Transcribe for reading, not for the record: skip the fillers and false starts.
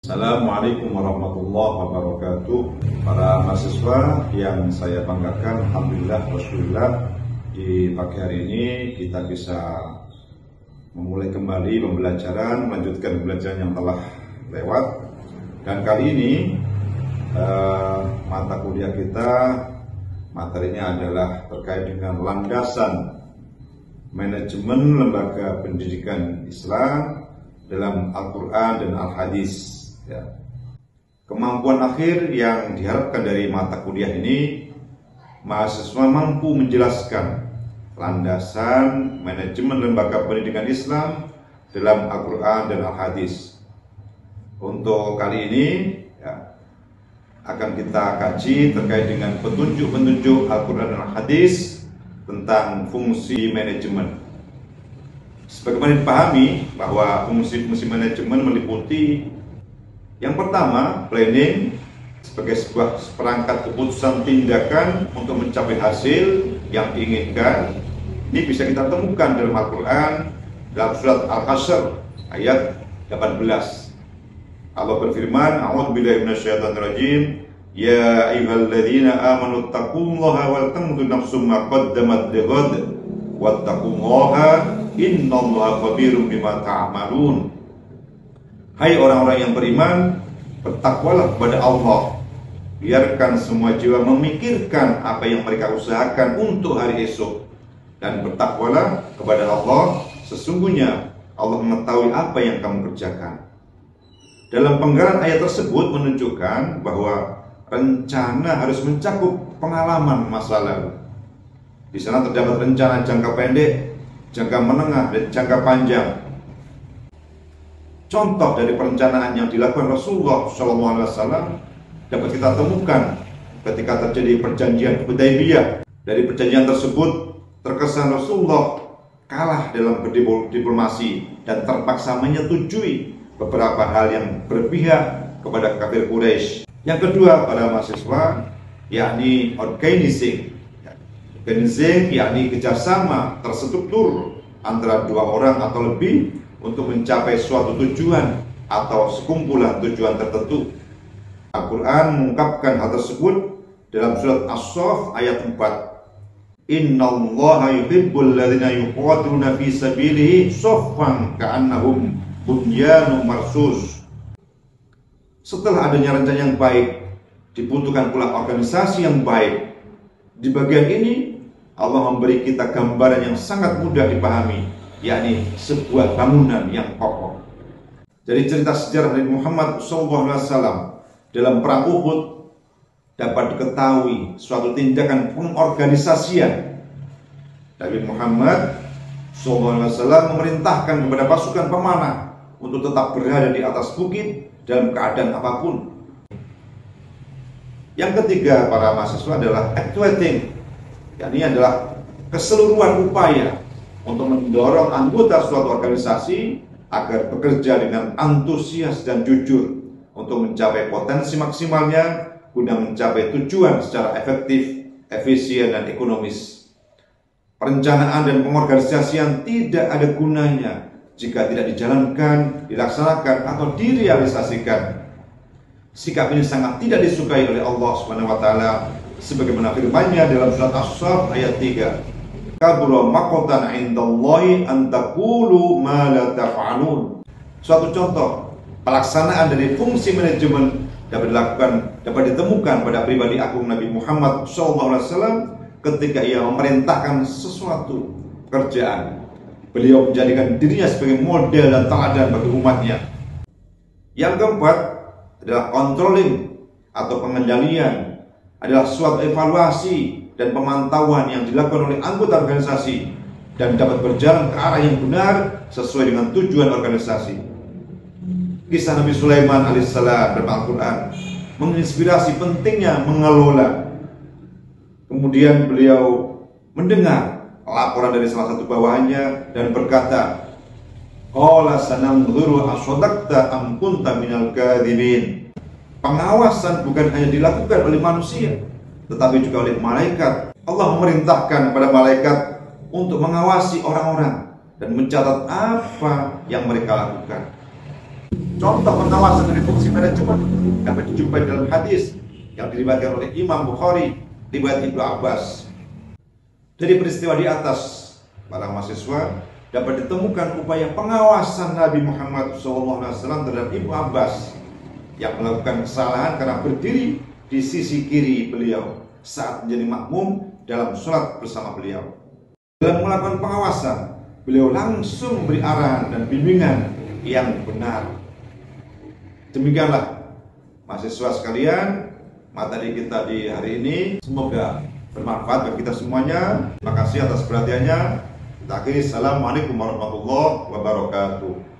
Assalamualaikum warahmatullahi wabarakatuh. Para mahasiswa yang saya banggakan, alhamdulillah Rasulullah, di pagi hari ini kita bisa memulai kembali pembelajaran, melanjutkan pembelajaran yang telah lewat. Dan kali ini mata kuliah kita, materinya adalah terkait dengan landasan manajemen lembaga pendidikan Islam dalam Al-Quran dan Al-Hadis. Ya. Kemampuan akhir yang diharapkan dari mata kuliah ini, mahasiswa mampu menjelaskan landasan manajemen lembaga pendidikan Islam dalam Al-Quran dan Al-Hadis. Untuk kali ini akan kita kaji terkait dengan petunjuk-petunjuk Al-Quran dan Al-Hadis tentang fungsi manajemen. Sebagaimana dipahami bahwa fungsi-fungsi manajemen meliputi yang pertama, planning sebagai sebuah perangkat keputusan tindakan untuk mencapai hasil yang diinginkan. Ini bisa kita temukan dalam Al-Quran, dalam surat Al-Hasyr ayat 18. Allah berfirman, A'udzubillahi minasyaitonirrajim, ya ayyuhalladzina amanu taqullaha wal tanzur nafsum ma qaddamat lighad wattaqullaha innallaha khabirum bima ta'malun. Hai orang-orang yang beriman, bertakwalah kepada Allah. Biarkan semua jiwa memikirkan apa yang mereka usahakan untuk hari esok, dan bertakwalah kepada Allah. Sesungguhnya Allah mengetahui apa yang kamu kerjakan. Dalam penggalan ayat tersebut menunjukkan bahwa rencana harus mencakup pengalaman masa lalu. Di sana terdapat rencana jangka pendek, jangka menengah, dan jangka panjang. Contoh dari perencanaan yang dilakukan Rasulullah SAW dapat kita temukan ketika terjadi perjanjian Hudaybiyah. Dari perjanjian tersebut terkesan Rasulullah kalah dalam berdiplomasi dan terpaksa menyetujui beberapa hal yang berpihak kepada kafir Quraisy. Yang kedua, pada mahasiswa, yakni organizing, yakni kerjasama terstruktur antara dua orang atau lebih untuk mencapai suatu tujuan atau sekumpulan tujuan tertentu. Al-Quran mengungkapkan hal tersebut dalam surat As-Saff ayat 4. Innallaha yuhibbul ladzina yuqatiluna fi sabilihi shaffan ka'annahum bunyanun marsus. Setelah adanya rencana yang baik, dibutuhkan pula organisasi yang baik. Di bagian ini Allah memberi kita gambaran yang sangat mudah dipahami, yakni sebuah bangunan yang kokoh. Dari cerita sejarah Nabi Muhammad SAW dalam perang Uhud dapat diketahui suatu tindakan pengorganisasian. Nabi Muhammad SAW memerintahkan kepada pasukan pemanah untuk tetap berada di atas bukit dalam keadaan apapun. Yang ketiga, para mahasiswa, adalah actuating, yakni adalah keseluruhan upaya untuk mendorong anggota suatu organisasi agar bekerja dengan antusias dan jujur untuk mencapai potensi maksimalnya guna mencapai tujuan secara efektif, efisien, dan ekonomis. Perencanaan dan pengorganisasian tidak ada gunanya jika tidak dijalankan, dilaksanakan, atau direalisasikan. Sikap ini sangat tidak disukai oleh Allah SWT, sebagaimana firman-Nya dalam surat As-Saff ayat 3. Kabura maqtan indallahi an taqulu ma la taf'alun. Suatu contoh pelaksanaan dari fungsi manajemen dapat ditemukan pada pribadi agung Nabi Muhammad SAW ketika ia memerintahkan sesuatu pekerjaan. Beliau menjadikan dirinya sebagai model dan teladan bagi umatnya. Yang keempat adalah controlling atau pengendalian, adalah suatu evaluasi dan pemantauan yang dilakukan oleh anggota organisasi dan dapat berjalan ke arah yang benar sesuai dengan tujuan organisasi. Kisah Nabi Sulaiman alaihissalam dalam Al-Quran menginspirasi pentingnya mengelola. Kemudian beliau mendengar laporan dari salah satu bawahannya dan berkata, qala sananzuru asadaqta am kunta minal kadhibin. Pengawasan bukan hanya dilakukan oleh manusia, tetapi juga oleh malaikat. Allah memerintahkan kepada malaikat untuk mengawasi orang-orang dan mencatat apa yang mereka lakukan. Contoh pengawasan dari fungsi manajemen dapat dijumpai dalam hadis yang diriwayatkan oleh Imam Bukhari, riwayat Ibnu Abbas. Dari peristiwa di atas, para mahasiswa dapat ditemukan upaya pengawasan Nabi Muhammad SAW terhadap Ibnu Abbas yang melakukan kesalahan karena berdiri di sisi kiri beliau saat menjadi makmum dalam sholat bersama beliau. Dalam melakukan pengawasan, beliau langsung memberi arahan dan bimbingan yang benar. Demikianlah mahasiswa sekalian, materi kita di hari ini semoga bermanfaat bagi kita semuanya. Terima kasih atas perhatiannya. Kita akhiri. Assalamualaikum warahmatullahi wabarakatuh.